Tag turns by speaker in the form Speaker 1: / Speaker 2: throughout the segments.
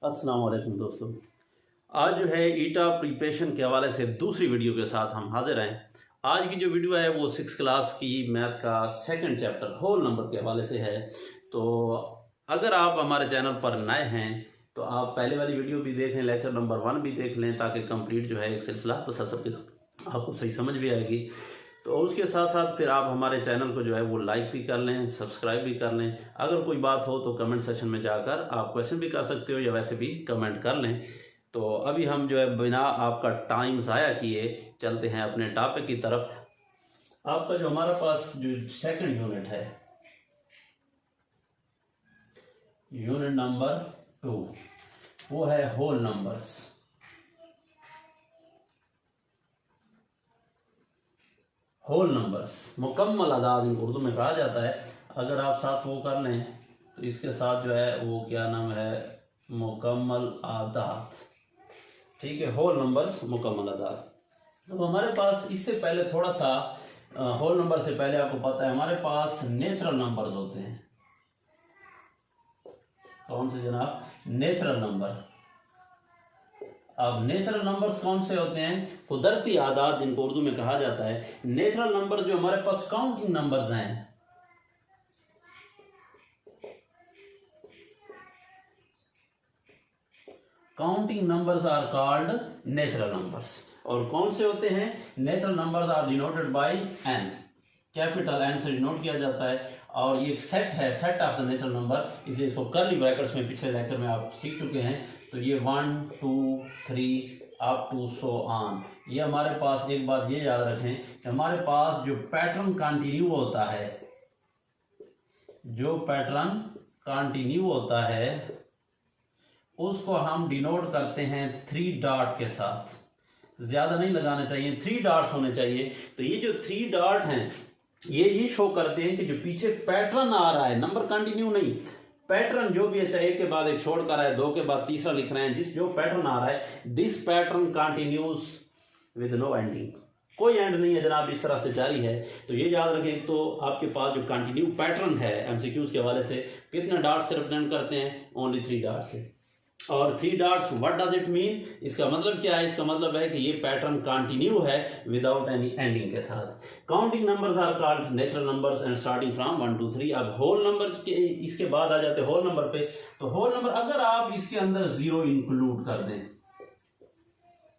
Speaker 1: अस्सलाम वालेकुम दोस्तों। आज जो है ईटा प्रिपरेशन के हवाले से दूसरी वीडियो के साथ हम हाजिर हैं। आज की जो वीडियो है वो 6 क्लास की मैथ का सेकंड चैप्टर होल नंबर के हवाले से है। तो अगर आप हमारे चैनल पर नए हैं तो आप पहले वाली वीडियो भी देख लें, लेक्चर नंबर 1 भी देख लें, ताकि कंप्लीट जो है एक सिलसिला तसल्सल के आपको सही समझ भी आएगी। तो उसके साथ साथ फिर आप हमारे चैनल को जो है वो लाइक भी कर लें, सब्सक्राइब भी कर लें। अगर कोई बात हो तो कमेंट सेक्शन में जाकर आप क्वेश्चन भी कर सकते हो या वैसे भी कमेंट कर लें। तो अभी हम जो है बिना आपका टाइम ज़ाया किए चलते हैं अपने टॉपिक की तरफ। आपका जो हमारा पास जो सेकंड यूनिट है, यूनिट नंबर 2, वो है होल नंबर्स। होल नंबर्स मुकम्मल आदाद इनको उर्दू में कहा जाता है। अगर आप साथ वो कर लें तो इसके साथ जो है वो क्या नाम है, मुकम्मल आदाद। ठीक है, होल नंबर्स मुकम्मल आदाद। तो हमारे पास इससे पहले थोड़ा सा होल नंबर से पहले आपको पता है हमारे पास नेचुरल नंबर्स होते हैं। कौन से जनाब? Natural number. अब नेचुरल नंबर्स कौन से होते हैं? कुदरती आदाद जिनको उर्दू में कहा जाता है। नेचुरल नंबर जो हमारे पास काउंटिंग नंबर्स हैं, counting numbers are called natural numbers. और कौन से होते हैं? Natural numbers are denoted by N, capital N से डिनोट किया जाता है। और ये एक सेट है, set of the natural number, इसलिए इसको कर्ली ब्रैकेट्स में पिछले लेक्चर में आप सीख चुके हैं। तो ये 1 2 3 अप टू सो ऑन। ये हमारे पास एक बात ये याद रखें कि हमारे पास जो पैटर्न कंटिन्यू होता है, जो पैटर्न कंटिन्यू होता है उसको हम डिनोट करते हैं 3 डॉट के साथ। ज्यादा नहीं लगाने चाहिए, 3 डॉट्स होने चाहिए। तो ये जो 3 डॉट हैं ये शो करते हैं कि जो पीछे पैटर्न आ रहा है, नंबर कंटिन्यू नहीं, पैटर्न जो भी है, चाहे एक के बाद एक छोड़ कर है, 2 के बाद तीसरा लिख रहे हैं, जिस जो पैटर्न आ रहा है, this pattern continues with no ending. कोई एंड नहीं है जनाब, इस तरह से जारी है। तो ये याद रखें। तो आपके पास जो कंटिन्यू पैटर्न है एमसीक्यूज के हवाले से कितने डॉट से रिप्रेजेंट करते हैं? ओनली 3 डॉट से। और 3 dots what does it mean? इसका मतलब क्या है? इसका मतलब है कि ये पैटर्न कंटिन्यू है विदाउट एनी एंडिंग के साथ। Counting numbers are called natural numbers and starting from 1 2 3। अब होल नंबर के इसके बाद आ जाते हैं होल नंबर पे। तो होल नंबर अगर आप इसके अंदर 0 इंक्लूड कर दें,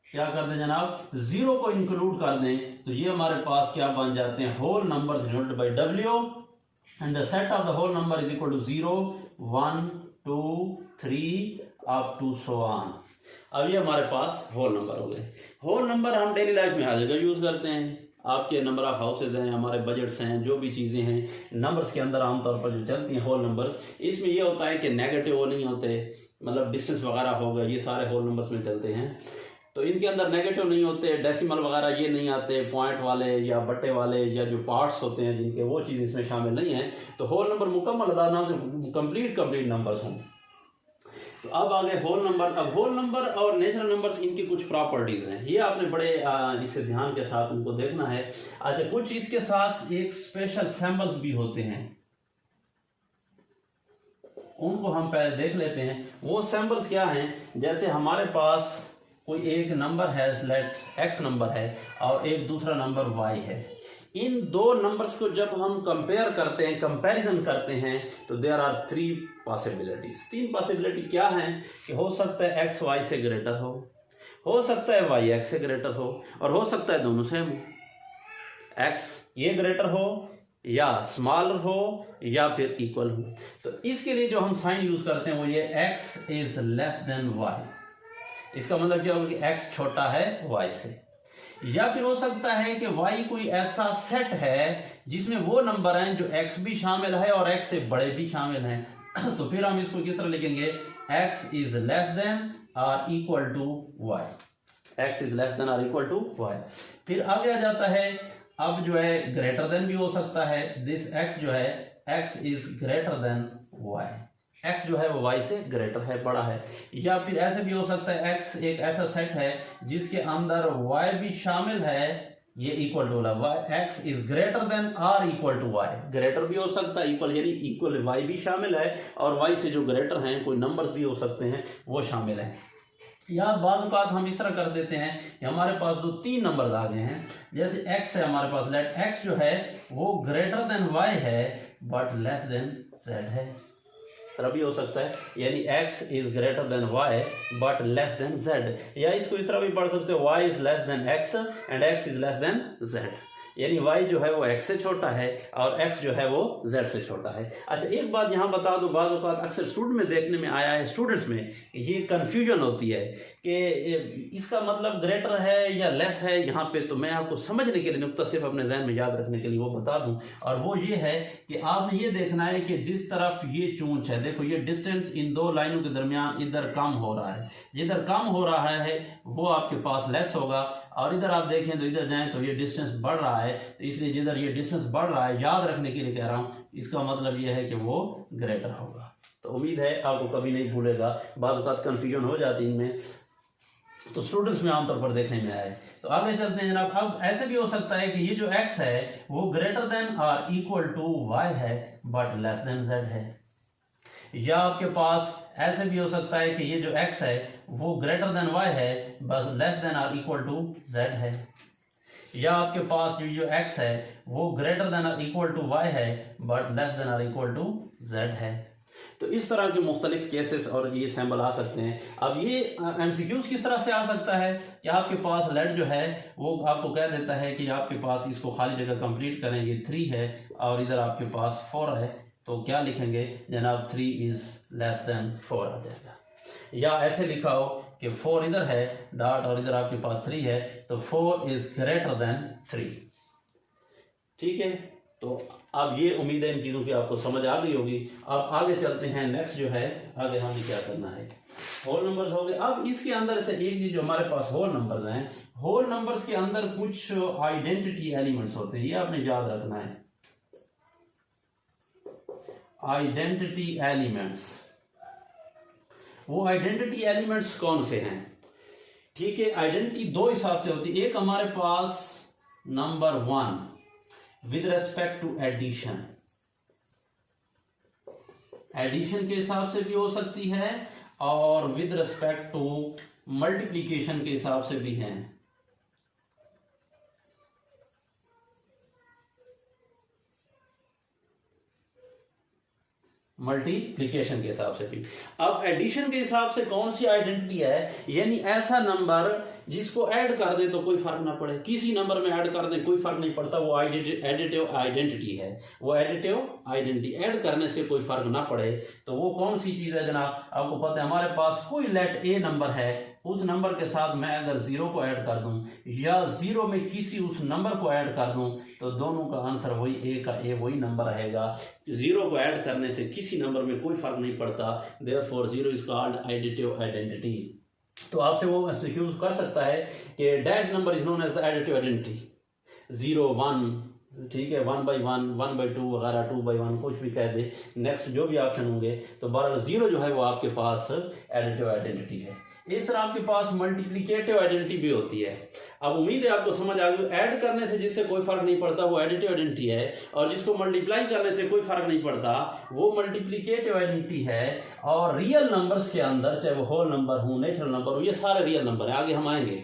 Speaker 1: क्या कर दें जनाब? 0 को इंक्लूड कर दें, तो ये हमारे पास क्या बन जाते हैं? Whole numbers denoted by W and the set of the whole number is equal to 0 1 2 3 up to so on. अब ये हमारे पास होल नंबर हो गए। होल नंबर हम डेली लाइफ में हर जगह यूज करते हैं। आपके नंबर ऑफ हाउसेज हैं, हमारे बजट्स हैं, जो भी चीजें हैं, नंबर्स के अंदर आमतौर पर जो चलती हैं होल नंबर्स, इसमें ये होता है कि नेगेटिव वो नहीं होते, मतलब डिस्टेंस वगैरह हो गया, ये सारे होल नंबर्स में चलते हैं। तो इनके अंदर नेगेटिव नहीं होते, डेसिमल वगैरह ये नहीं आते, पॉइंट वाले या बट्टे वाले या जो पार्ट्स होते हैं जिनके, वो चीज़ इसमें शामिल नहीं है। तो होल नंबर मुकम्मल आदाद नाम से कंप्लीट नंबर्स हों। तो अब आ गए होल नंबर। अब होल नंबर और नेचुरल नंबर्स, इनकी कुछ प्रॉपर्टीज हैं, ये आपने बड़े इससे ध्यान के साथ उनको देखना है। अच्छा, कुछ इसके साथ एक स्पेशल सिंबल्स भी होते हैं, उनको हम पहले देख लेते हैं। वो सिंबल्स क्या हैं? जैसे हमारे पास कोई एक नंबर है, लेट एक्स नंबर है, और एक दूसरा नंबर वाई है। इन 2 नंबर्स को जब हम कंपेयर करते हैं, कंपैरिजन करते हैं, तो देयर आर 3 पॉसिबिलिटीज। 3 पॉसिबिलिटी क्या हैं? कि हो सकता है एक्स वाई से ग्रेटर हो सकता है वाई एक्स से ग्रेटर हो, और हो सकता है दोनों सेम, एक्स ये ग्रेटर हो या स्मॉलर हो या फिर इक्वल हो। तो इसके लिए जो हम साइन यूज करते हैं वो ये X is less than Y. इसका मतलब क्या होगा कि एक्स छोटा है वाई से। या फिर हो सकता है कि y कोई ऐसा सेट है जिसमें वो नंबर हैं जो x भी शामिल है और x से बड़े भी शामिल हैं। तो फिर हम इसको किस तरह लिखेंगे? x इज लेस देन और equal to y। x is less than और इक्वल टू y। फिर आगे आ जाता है, अब जो है ग्रेटर देन भी हो सकता है। दिस x जो है x is greater then y। x जो है वो y से ग्रेटर है, बड़ा है। या फिर ऐसे भी हो सकता है x एक ऐसा सेट है जिसके अंदर y भी शामिल है ये इक्वल टू वाला x is greater than or equal to y, greater भी हो सकता है, इक्वल यानी इक्वल वाई भी शामिल है और वाई से जो ग्रेटर हैं कोई नंबर्स भी हो सकते हैं वो शामिल है। या बाज़ औक़ात हम इस तरह कर देते हैं कि हमारे पास दो तीन नंबर्स आ गए हैं, जैसे x है हमारे पास, लेट x जो है वो ग्रेटर देन y है बट लेस देन z है, इस तरह भी हो सकता है, यानी x is greater then y but less than z, या इसको इस तरह भी पढ़ सकते हो y is less then x and x is less then z, यानी y जो है वो x से छोटा है और x जो है वो z से छोटा है। अच्छा एक बात यहाँ बता दो, बाज़ औक़ात अक्सर स्टूडेंट में देखने में आया है, स्टूडेंट्स में ये कन्फ्यूजन होती है कि इसका मतलब ग्रेटर है या लेस है यहाँ पे, तो मैं आपको समझने के लिए नुक्ता सिर्फ अपने जहन में याद रखने के लिए वो बता दूं, और वो ये है कि आपने ये देखना है कि जिस तरफ ये चूंच है, देखो ये डिस्टेंस इन दो लाइनों के दरमियान इधर कम हो रहा है, जिधर कम हो रहा है वो आपके पास लेस होगा, और इधर आप देखें तो इधर जाएं तो ये डिस्टेंस बढ़ रहा है, तो इसलिए जिधर ये डिस्टेंस बढ़ रहा है, याद रखने के लिए कह रहा हूँ, इसका मतलब ये है कि वो ग्रेटर होगा। तो उम्मीद है आपको कभी नहीं भूलेगा, बाज़ औक़ात कन्फ्यूजन हो जाती है इनमें, तो स्टूडेंट्स में आमतौर पर देखने में आए। तो आगे चलते हैं जनाब। अब ऐसे भी हो सकता है कि ये जो x है वो ग्रेटर देन और इक्वल टू y है बट लेस देन z है, या आपके पास ऐसे भी हो सकता है कि ये जो x है वो ग्रेटर देन y है बस लेस देन और इक्वल टू z है, या आपके पास जो x है वो ग्रेटर देन और इक्वल टू y है बट लेस देन और इक्वल टू z है। तो इस तरह के मुख्तलिफ केसेस और ये सैम्पल आ सकते हैं। अब ये MCQs किस तरह से आ सकता है कि आपके पास लेट जो है वो आपको कह देता है कि आपके पास इसको खाली जगह कंप्लीट करें, ये 3 है और इधर आपके पास 4 है, तो क्या लिखेंगे जनाब 3 इज लेस देन 4 आ जाएगा, या ऐसे लिखा हो कि 4 इधर है डॉट और इधर आपके पास 3 है, तो 4 इज ग्रेटर देन 3। ठीक है, तो अब ये उम्मीद है इन चीज़ों की आपको समझ आ गई होगी। अब आगे चलते हैं, नेक्स्ट जो है आगे हमें क्या करना है, होल नंबर्स हो गए। अब इसके अंदर अच्छा एक चीज जो हमारे पास होल नंबर्स हैं, होल नंबर्स के अंदर कुछ आइडेंटिटी एलिमेंट्स होते हैं, ये आपने याद रखना है, आइडेंटिटी एलिमेंट्स। वो आइडेंटिटी एलिमेंट्स कौन से हैं? ठीक है, आइडेंटिटी दो हिसाब से होती है, एक हमारे पास number 1 with respect to addition, addition के हिसाब से भी हो सकती है और विद रेस्पेक्ट टू मल्टीप्लिकेशन के हिसाब से भी है। मल्टीप्लिकेशन के हिसाब से भी। अब एडिशन के हिसाब से कौन सी आइडेंटिटी है, यानी ऐसा नंबर जिसको ऐड कर दे तो कोई फर्क ना पड़े, किसी नंबर में ऐड कर दे कोई फर्क नहीं पड़ता, वो एडिटिव आइडेंटिटी है, वो एडिटिव आइडेंटिटी, ऐड करने से कोई फर्क ना पड़े। तो वो कौन सी चीज है जनाब? आपको पता है हमारे पास कोई लेट ए नंबर है, उस नंबर के साथ मैं अगर 0 को ऐड कर दूं या 0 में किसी उस नंबर को ऐड कर दूं तो दोनों का आंसर वही, ए का ए वही नंबर रहेगा। 0 को ऐड करने से किसी नंबर में कोई फर्क नहीं पड़ता, therefore 0 is called additive identity. तो आपसे वो एक्सक्यूज कर सकता है कि dash number is known as the additive identity, 0 1, ठीक है, 1/1 1/2 वगैरह 2/1 कुछ भी कह दे, नेक्स्ट जो भी ऑप्शन होंगे, तो बहरहाल 0 जो है वो आपके पास एडिटिव आइडेंटिटी है। इस तरह आपके पास मल्टीप्लिकेटिव आइडेंटिटी भी होती है। अब उम्मीद है आपको समझ आ गई, ऐड करने से जिससे कोई फर्क नहीं पड़ता वो एडिटिव आइडेंटिटी है, और जिसको मल्टीप्लाई करने से कोई फर्क नहीं पड़ता वो मल्टीप्लिकेटिव आइडेंटिटी है। और रियल नंबर्स के अंदर, चाहे वो होल नंबर हो, नेचुरल नंबर हो, ये सारे रियल नंबर है, आगे हम आएंगे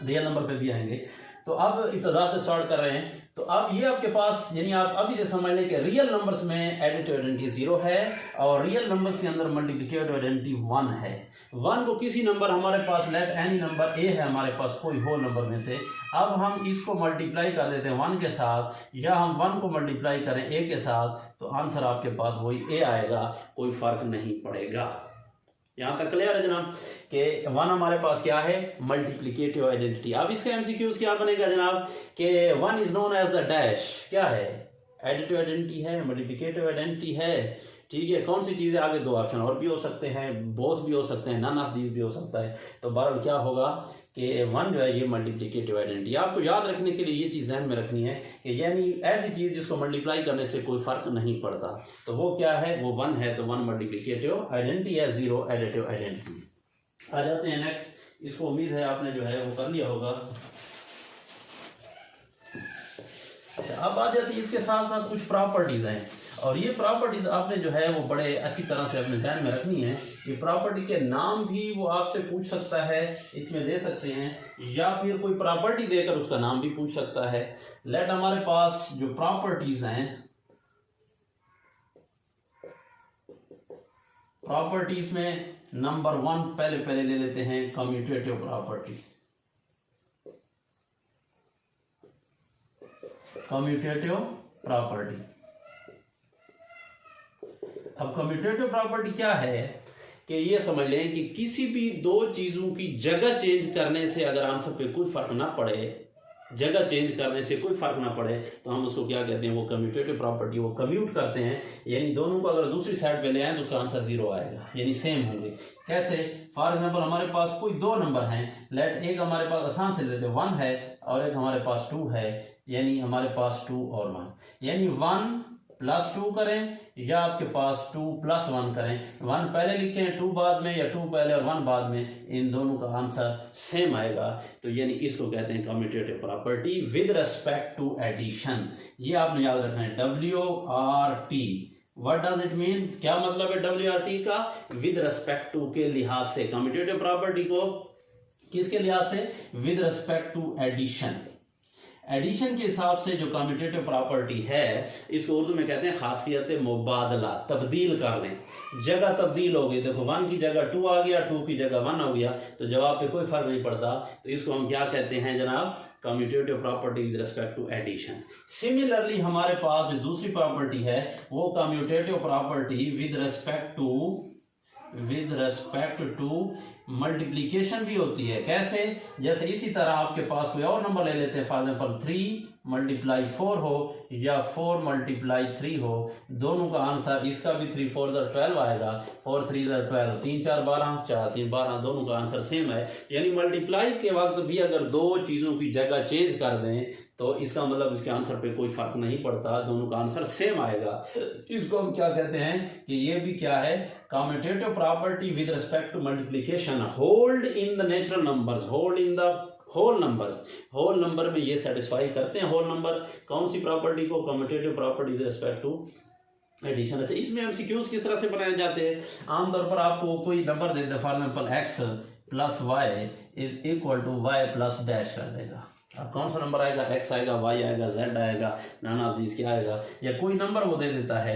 Speaker 1: रियल नंबर पे भी आएंगे। तो अब इब्तिदा से स्टार्ट कर रहे हैं। तो अब ये आपके पास, यानी आप अभी से समझ लें कि रियल नंबर्स में एडिटिव आइडेंटिटी 0 है और रियल नंबर्स के अंदर मल्टीप्लिकेटिव आइडेंटिटी 1 है। 1 को किसी नंबर, हमारे पास लेट एनी नंबर ए है हमारे पास कोई होल नंबर में से, अब हम इसको मल्टीप्लाई कर देते हैं 1 के साथ, या हम 1 को मल्टीप्लाई करें ए के साथ, तो आंसर आपके पास वही ए आएगा, कोई फर्क नहीं पड़ेगा। यहां तक क्लियर है जनाब कि 1 हमारे पास क्या है, मल्टीप्लिकेटिव आइडेंटिटी। अब इसका एमसीक्यूज क्या बनेगा जनाब कि 1 is known as the dash, क्या है, एडिटिव आइडेंटिटी है, मल्टीप्लिकेटिव आइडेंटिटी है, ठीक है। कौन सी चीज़ है, आगे दो ऑप्शन और भी हो सकते हैं, बोथ भी हो सकते हैं, नन ऑफ दीज भी हो सकता है। तो बहरहाल क्या होगा कि 1 जो है ये मल्टीप्लिकेटिव आइडेंटिटी। आपको याद रखने के लिए ये चीज़ ध्यान में रखनी है कि यानी ऐसी चीज़ जिसको मल्टीप्लाई करने से कोई फर्क नहीं पड़ता, तो वो क्या है, वो 1 है, तो 1 मल्टीप्लिकेटिव आइडेंटिटी है, 0 एडिटिव आइडेंटिटी। आ जाते हैं नेक्स्ट, इसको उम्मीद है आपने जो है वो कर लिया होगा। अब आ जाती है इसके साथ साथ कुछ प्रॉपर्टीज हैं, और ये प्रॉपर्टीज आपने जो है वो बड़े अच्छी तरह से अपने ध्यान में रखनी है। ये प्रॉपर्टी के नाम भी वो आपसे पूछ सकता है, इसमें दे सकते हैं, या फिर कोई प्रॉपर्टी देकर उसका नाम भी पूछ सकता है। लेट हमारे पास जो प्रॉपर्टीज हैं, प्रॉपर्टीज में नंबर 1 पहले ले लेते हैं, कम्यूटेटिव प्रॉपर्टी। कम्यूटेटिव प्रॉपर्टी, अब कम्यूटेटिव प्रॉपर्टी क्या है कि ये समझ लें कि किसी भी दो चीजों की जगह चेंज करने से अगर आंसर पे कोई फर्क ना पड़े, जगह चेंज करने से कोई फर्क ना पड़े, तो हम उसको क्या कहते हैं, वो कम्यूटेटिव प्रॉपर्टी, वो कम्यूट करते हैं, यानी दोनों को अगर दूसरी साइड पे ले आए तो उसका आंसर 0 आएगा, यानी सेम होंगे। कैसे? फॉर एग्जांपल हमारे पास कोई दो नंबर हैं, लेट एक हमारे पास आसान से लेते 1 है और एक हमारे पास 2 है, यानी हमारे पास 2 और 1, यानी 1 + 2 करें या आपके पास 2 + 1 करें, 1 पहले लिखें 2 बाद में, या 2 पहले और 1 बाद में, इन दोनों का आंसर सेम आएगा। तो यानी इसको कहते हैं commutative property with respect to addition. ये आपने याद रखना है, WRT। What does it mean? क्या मतलब है WRT का? विद रिस्पेक्ट टू के लिहाज से, कम्यूटेटिव प्रॉपर्टी को किसके लिहाज से? With respect to addition. Addition के हिसाब से जो कम्यूटेटिव प्रॉपर्टी है, इसको उर्दू में कहते हैं खासियत मुबादला, तब्दील कर लें, जगह तब्दील हो गई। देखो 1 की जगह 2 आ गया, 2 की जगह 1 हो गया, तो जवाब पे कोई फर्क नहीं पड़ता, तो इसको हम क्या कहते हैं जनाब? Commutative property with respect to addition. Similarly हमारे पास जो दूसरी प्रॉपर्टी है वो commutative property with respect to multiplication भी होती है। कैसे? जैसे इसी तरह आपके पास कोई और नंबर ले लेते हैं, फॉर एग्जाम्पल 3 × 4 हो या 4 × 3 हो, दोनों का आंसर, इसका भी 3 4 12 आएगा, 4 3 12, 3 4 12, 4 3 12, दोनों का आंसर सेम है। यानी मल्टीप्लाई के वक्त भी अगर दो चीजों की जगह चेंज कर दें तो इसका मतलब इसके आंसर पे कोई फर्क नहीं पड़ता, दोनों का आंसर सेम आएगा। इसको हम क्या कहते हैं कि ये भी क्या है? Commutative property with respect to multiplication hold in the natural numbers, hold in the whole numbers. Whole number में ये सेटिस्फाई करते हैं होल नंबर, कौन सी प्रॉपर्टी को? Commutative property with respect to addition. अच्छा, इसमें एमसीक्यूज किस तरह से बनाए जाते हैं? आमतौर पर आपको कोई number they they, for example x + y = y + dash कर देगा। अब कौन सा नंबर आएगा? x आएगा, y आएगा, z आएगा, नन ऑफ दिस क्या आएगा, या कोई नंबर वो दे देता है,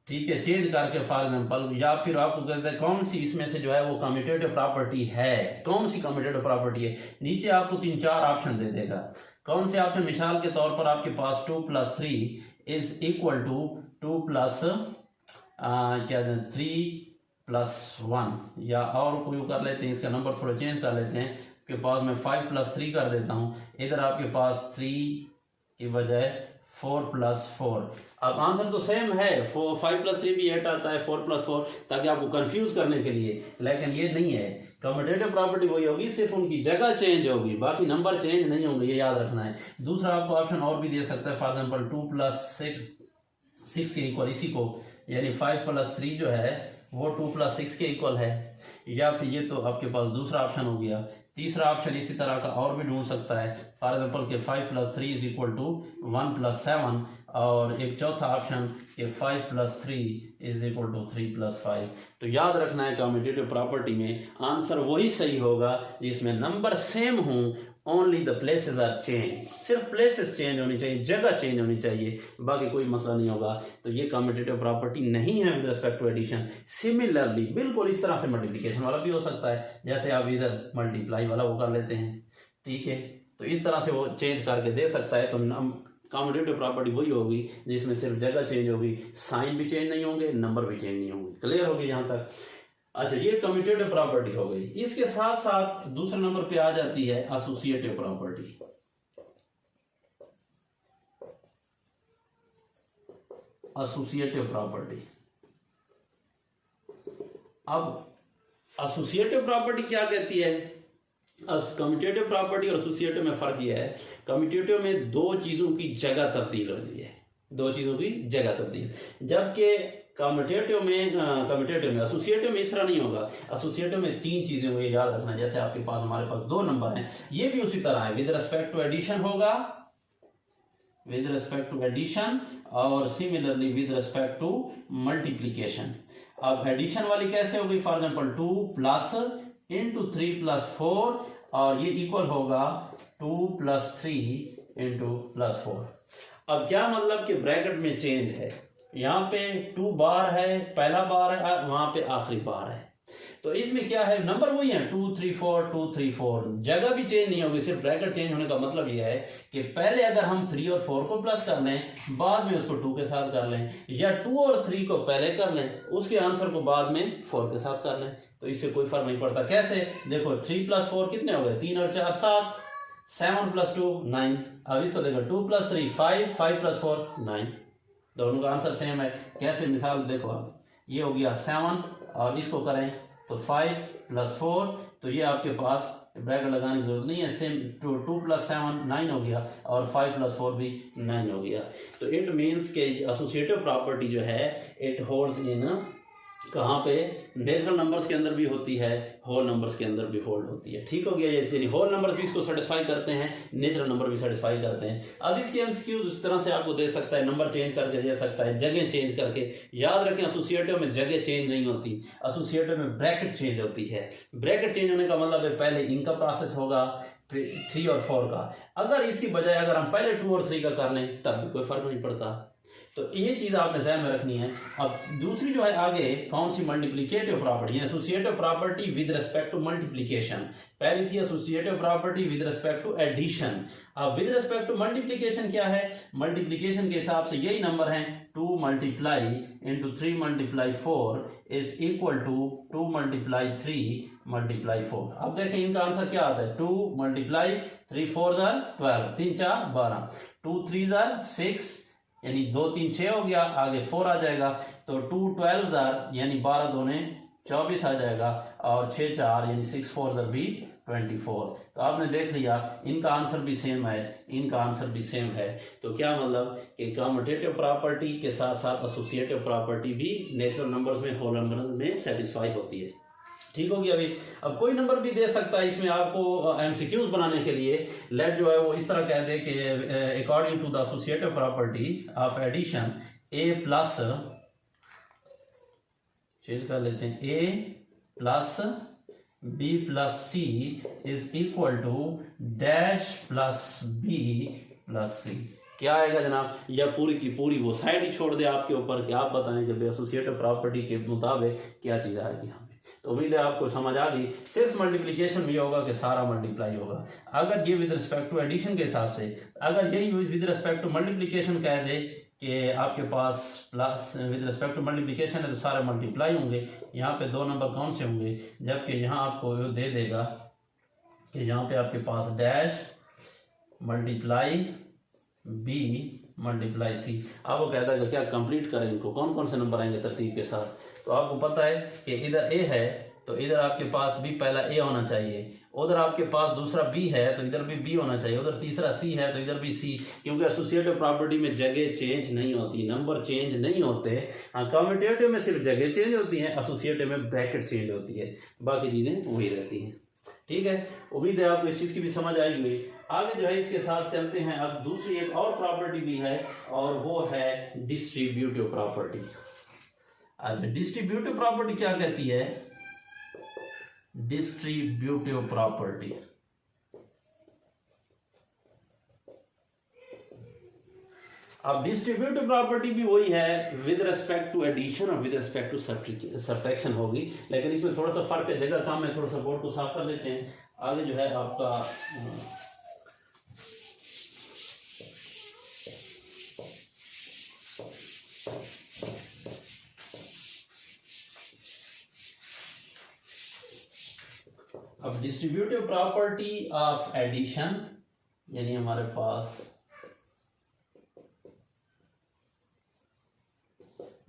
Speaker 1: ठीक है, चेंज करके फॉर एग्जाम्पल, या फिर आपको कहते हैं कौन सी इसमें से जो है वो कम्यूटेटिव प्रॉपर्टी है, कौन सी कम्यूटेटिव प्रॉपर्टी है। नीचे आपको 3-4 ऑप्शन दे देगा। कौन से ऑप्शन? मिसाल के तौर पर आपके पास 2 + 3 = 2 + 3 + 1, या और कोई कर लेते हैं, इसका नंबर थोड़ा चेंज कर लेते हैं, के पास मैं 5 + 3 कर देता हूं, इधर आपके पास 3 की बजाय 4 + 4। अब आंसर तो सेम है, 5 + 3 भी 8 आता है, 4 + 4, ताकि आपको कंफ्यूज करने के लिए, लेकिन ये नहीं है। कम्यूटेटिव प्रॉपर्टी वही होगी, सिर्फ उनकी जगह चेंज होगी, बाकी नंबर चेंज नहीं होंगे, ये याद रखना है। दूसरा आपको ऑप्शन और भी दे सकता है, फॉर एग्जाम्पल 2 + 6 के इक्वल इसी को, यानी 5 + 3 जो है वो 2 + 6 के इक्वल है, या फिर ये तो आपके पास दूसरा ऑप्शन हो गया। तीसरा ऑप्शन इसी तरह का और भी ढूंढ सकता है, फॉर एग्जाम्पल के 5 + 3 = 1 + 7, और एक चौथा ऑप्शन के 5 + 3 = 3 + 5। तो याद रखना है कम्यूटेटिव प्रॉपर्टी में आंसर वही सही होगा जिसमें नंबर सेम हों, only the places are change, सिर्फ प्लेसेस चेंज होनी चाहिए, जगह चेंज होनी चाहिए, बाकी कोई मसला नहीं होगा। तो ये कम्यूटेटिव प्रॉपर्टी नहीं है with respect to addition. Similarly बिल्कुल इस तरह से मल्टीप्लिकेशन वाला भी हो सकता है, जैसे आप इधर मल्टीप्लाई वाला वो कर लेते हैं, ठीक है, तो इस तरह से वो चेंज करके दे सकता है। तो कम्यूटेटिव प्रॉपर्टी वही होगी जिसमें सिर्फ जगह चेंज होगी, साइन भी चेंज नहीं होंगे, नंबर भी चेंज नहीं होंगे। क्लियर होगी यहाँ तक? अच्छा, ये कम्यूटेटिव प्रॉपर्टी हो गई। इसके साथ साथ दूसरे नंबर पे आ जाती है एसोसिएटिव प्रॉपर्टी। एसोसिएटिव प्रॉपर्टी, अब एसोसिएटिव प्रॉपर्टी क्या कहती है? कम्यूटेटिव प्रॉपर्टी और एसोसिएटिव में फर्क यह है, कम्यूटेटिव में दो चीजों की जगह तब्दील होती है, दो चीजों की जगह तब्दील, जबकि कम्यूटेटिव में एसोसिएटिव में इस तरह नहीं होगा। एसोसिएटिव में 3 चीजें होंगी, याद रखना। जैसे आपके पास हमारे पास 2 नंबर हैं, ये भी उसी तरह है, विद रिस्पेक्ट टू एडिशन होगा, विद रिस्पेक्ट टू एडिशन और similarly with respect to multiplication. अब एडिशन वाली कैसे होगी, for example 2 plus into 3 plus 4 और ये इक्वल होगा 2 प्लस 3 इंटू प्लस 4। अब क्या मतलब कि ब्रैकेट में चेंज है, यहाँ पे 2 बार है, पहला बार है, वहां पे आखिरी बार है। तो इसमें क्या है, नंबर वही है 2 3 4 2 3 4, जगह भी चेंज नहीं होगी, सिर्फ ब्रैकेट चेंज होने का मतलब यह है कि पहले अगर हम 3 और 4 को प्लस कर लें, बाद में उसको 2 के साथ कर लें, या 2 और 3 को पहले कर लें, उसके आंसर को बाद में 4 के साथ कर लें, तो इससे कोई फर्क नहीं पड़ता। कैसे, देखो 3 प्लस 4 कितने हो गए, 3 और 4 7, 7 प्लस 2 9। अब इसको देखो 2 प्लस 3 5, 5 प्लस 4 9, दोनों का आंसर सेम है। कैसे, मिसाल देखो, अब ये हो गया 7 और इसको करें तो 5 प्लस 4, तो ये आपके पास ब्रैकेट लगाने की जरूरत नहीं है, सेम 2 प्लस 7 9 हो गया और 5 प्लस 4 भी 9 हो गया। तो इट मीन्स के एसोसिएटिव प्रॉपर्टी जो है इट होल्ड्स इन, कहाँ पे, नेचुरल नंबर्स के अंदर भी होती है, होल नंबर्स के अंदर भी होल्ड होती है। ठीक हो गया, जैसे होल नंबर्स भी इसको सेटिस्फाई करते हैं, नेचुरल नंबर भी सेटिस्फाई करते हैं। अब इसके एमसीक्यूज इस तरह से आपको दे सकता है, नंबर चेंज करके दे सकता है, जगह चेंज करके। याद रखें एसोसिएटिव में जगह चेंज नहीं होती, एसोसिएटिव में ब्रैकेट चेंज होती है। ब्रैकेट चेंज होने का मतलब है पहले इनका प्रोसेस होगा, फिर 3 और 4 का। अगर इसकी बजाय अगर हम पहले 2 और 3 का कर लें तब भी कोई फर्क नहीं पड़ता। तो ये चीज आपने ध्यान में रखनी है। अब दूसरी जो है आगे कौन सी, multiplicative property, associative property with respect to multiplication. पहली थी associative property with respect to addition. अब विद रिस्पेक्ट टू मल्टीप्लिकेशन क्या है, मल्टीप्लिकेशन के हिसाब से यही नंबर है 2 multiply into 3 multiply 4 is equal to 2 multiply 3 multiply 4। अब देखें इनका आंसर क्या आता है, 2 मल्टीप्लाई 3 4 12, 3 4 12, 2 3 6, यानी 2 3 6 हो गया, आगे 4 आ जाएगा, तो 2 12 यानी 12 दूने 24 आ जाएगा, और 6 4 यानी 6 4 भी 24। तो आपने देख लिया इनका आंसर भी सेम है, इनका आंसर भी सेम है। तो क्या मतलब कि कम्यूटेटिव प्रॉपर्टी के साथ साथ एसोसिएटिव प्रॉपर्टी भी नेचुरल नंबर्स में, होल नंबर्स में सेटिस्फाई होती है। ठीक हो गया। अभी अब कोई नंबर भी दे सकता है इसमें आपको एमसीक्यूज बनाने के लिए। लेट जो है वो इस तरह कह दे कि according to the associative property of addition A plus, change कर लेते हैं, A plus B plus C is equal to dash plus B plus C. क्या आएगा जनाब, या पूरी की पूरी वो साइड ही छोड़ दे आपके ऊपर कि आप बताएं कि एसोसिएटिव प्रॉपर्टी के मुताबिक क्या चीज आएगी यहाँ पे। तो उम्मीद है आपको समझ आ गई। सिर्फ मल्टीप्लिकेशन भी होगा कि सारा मल्टीप्लाई होगा। अगर ये विद रिस्पेक्ट टू एडिशन के हिसाब से, अगर यही विद रिस्पेक्ट टू मल्टीप्लिकेशन कह दे कि आपके पास plus with respect to multiplication है तो सारे मल्टीप्लाई होंगे, यहाँ पे 2 नंबर कौन से होंगे, जबकि यहाँ आपको दे देगा कि यहाँ पे आपके पास dash multiply B multiply C. अब वो कहता है कि क्या कंप्लीट करें इनको, कौन कौन से नंबर आएंगे तरतीब के साथ। तो आपको पता है कि इधर ए है तो इधर आपके पास भी पहला ए होना चाहिए, उधर आपके पास दूसरा बी है तो इधर भी बी होना चाहिए, उधर तीसरा सी है तो इधर भी सी। क्योंकि एसोसिएटिव प्रॉपर्टी में जगह चेंज नहीं होती, नंबर चेंज नहीं होते। हाँ, कम्यूटेटिव में सिर्फ जगह चेंज होती है, एसोसिएटिव में ब्रैकेट चेंज होती है, बाकी चीजें वही रहती हैं। ठीक है, उम्मीद है आपको इस चीज की भी समझ आई हुई। आगे जो है इसके साथ चलते हैं। अब दूसरी एक और प्रॉपर्टी भी है और वो है डिस्ट्रीब्यूटिव प्रॉपर्टी। अच्छा, डिस्ट्रीब्यूटिव प्रॉपर्टी क्या कहती है, डिस्ट्रीब्यूटिव प्रॉपर्टी, अब डिस्ट्रीब्यूटिव प्रॉपर्टी भी वही है विद रिस्पेक्ट टू एडिशन और विद रिस्पेक्ट टू सब्ट्रैक्शन होगी, लेकिन इसमें थोड़ा सा फर्क है, जगह कम है, थोड़ा सा बोर्ड को साफ कर लेते हैं। आगे जो है आपका अब डिस्ट्रीब्यूटिव प्रॉपर्टी ऑफ एडिशन, यानी हमारे पास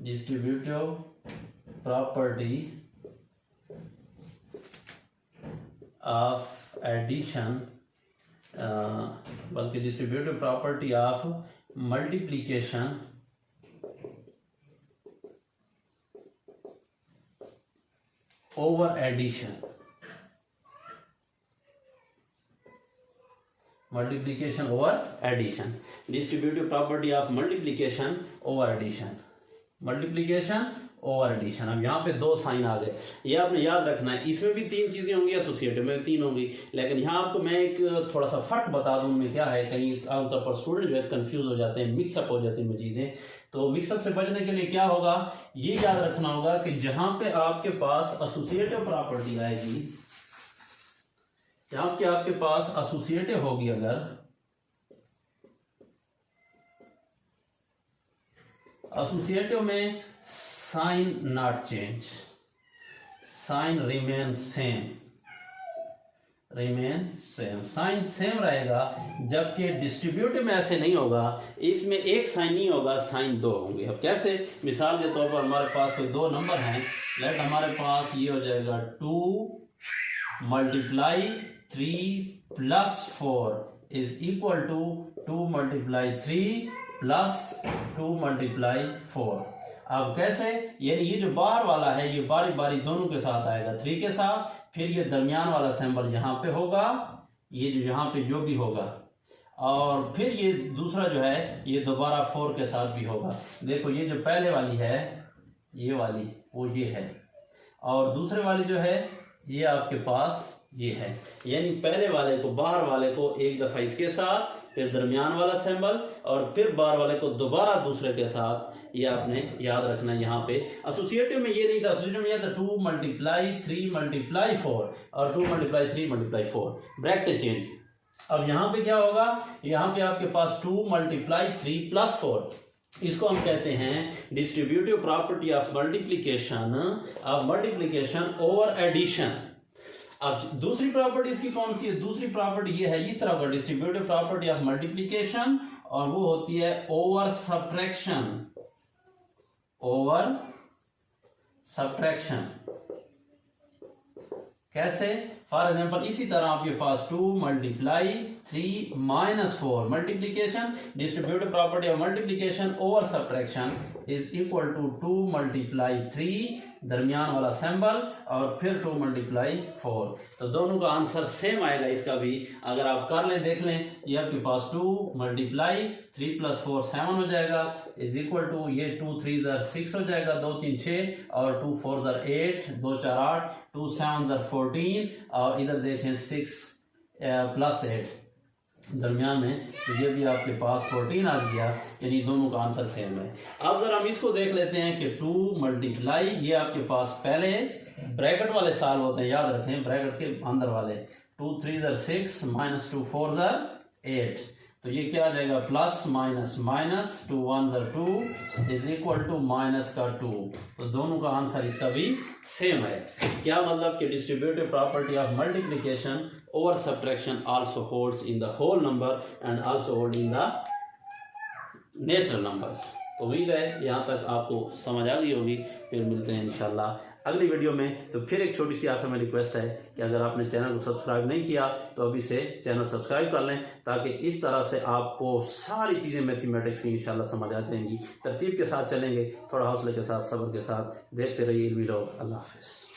Speaker 1: डिस्ट्रीब्यूटिव प्रॉपर्टी ऑफ एडिशन, बल्कि distributive property of multiplication over addition. Multiplication over addition, distributive property of multiplication over addition, multiplication over addition. अब यहाँ पे दो साइन आ गए, ये आपने याद रखना है। इसमें भी तीन चीजें होंगी, एसोसिएटिव में तीन होंगी, लेकिन यहाँ आपको मैं एक थोड़ा सा फर्क बता दूं उनमें क्या है। कहीं आमतौर पर स्टूडेंट जो है कंफ्यूज हो जाते हैं, मिक्सअप हो जाती हैं चीजें। तो मिक्सअप से बचने के लिए क्या होगा, ये याद रखना होगा कि जहां पे आपके पास एसोसिएटिव प्रॉपर्टी आएगी, जहां पे आपके पास एसोसिएटिव होगी, अगर एसोसिएटिव में sign not change, sign remain same, remain same, sign same रहेगा। जबकि डिस्ट्रीब्यूटिव में ऐसे नहीं होगा, इसमें एक साइन नहीं होगा, साइन दो होंगे। अब कैसे, मिसाल के तौर पर हमारे पास कोई दो नंबर हैं, लेट हमारे पास ये हो जाएगा 2 multiply 3 plus 4 is equal to 2 multiply 3 plus 2 multiply 4। अब कैसे, यानी ये जो बाहर वाला है ये बारी बारी दोनों के साथ आएगा, 3 के साथ, फिर ये दरमियान वाला सिंबल यहाँ पे होगा, ये जो यहाँ पे जो भी होगा, और फिर ये दूसरा जो है ये दोबारा 4 के साथ भी होगा। देखो ये जो पहले वाली है, ये वाली वो ये है, और दूसरे वाली जो है ये आपके पास ये है। यानी पहले वाले को, बाहर वाले को एक दफा इसके साथ, फिर दरमियान वाला सिंबल, और फिर बाहर वाले को दोबारा दूसरे के साथ। ये आपने याद रखना है। यहाँ पे एसोसिएटिव में ये नहीं था, एसोसिएटिव में यह था 2 मल्टीप्लाई 3 मल्टीप्लाई 4 और 2 मल्टीप्लाई 3 मल्टीप्लाई 4, ब्रैकेट चेंज। अब यहाँ पे क्या होगा, यहाँ पे आपके पास 2 मल्टीप्लाई 3 प्लस 4, इसको हम कहते हैं distributive property of multiplication, over addition. अब दूसरी प्रॉपर्टी इसकी कौन सी है, दूसरी प्रॉपर्टी ये है, इस तरह का डिस्ट्रीब्यूटिव प्रॉपर्टी ऑफ मल्टीप्लीकेशन, और वो होती है ओवर सब्ट्रैक्शन, ओवर सब्ट्रैक्शन। कैसे, फॉर एग्जाम्पल इसी तरह आपके पास 2 multiply 3 minus 4, multiplication, distributive property of multiplication over subtraction is equal to 2 multiply 3 दरमियान वाला सिंबल, और फिर 2 मल्टीप्लाई 4। तो दोनों का आंसर सेम आएगा। इसका भी अगर आप कर लें, देख लें, ये आपके पास 2 मल्टीप्लाई 3 प्लस 4 7 हो जाएगा, इज इक्वल टू ये 2 3 6 हो जाएगा, 2 3 6, और 2 4 8, 2 4 8, 2 7 14, और इधर देखें 6 प्लस 8 दरमियान में, तो ये भी आपके पास 14 आ गया। यानी दोनों का आंसर सेम है। अब जरा हम इसको देख लेते हैं कि 2 मल्टीप्लाई, ये आपके पास पहले ब्रैकेट वाले साल होते हैं, याद रखें, ब्रैकेट के अंदर वाले, 2 3 6 माइनस 2 4 8, तो ये क्या आ जाएगा, plus minus minus, 2 1 2 is equal to minus का 2। तो दोनों का आंसर इसका भी सेम है। क्या मतलब कि distributive property of multiplication over subtraction also holds in the whole number and also hold in the natural numbers. तो उम्मीद है यहाँ तक आपको समझ आ गई होगी। फिर मिलते हैं इंशाल्लाह अगली वीडियो में। तो फिर एक छोटी सी आखिर में रिक्वेस्ट है कि अगर आपने चैनल को सब्सक्राइब नहीं किया तो अभी से चैनल सब्सक्राइब कर लें, ताकि इस तरह से आपको सारी चीज़ें मैथमेटिक्स की इंशाल्लाह समझ आ जाएंगी। तरतीब के साथ चलेंगे, थोड़ा हौसले के साथ, सब्र के साथ। देखते रहिए इल्मी लोग। अल्लाह हाफिज़।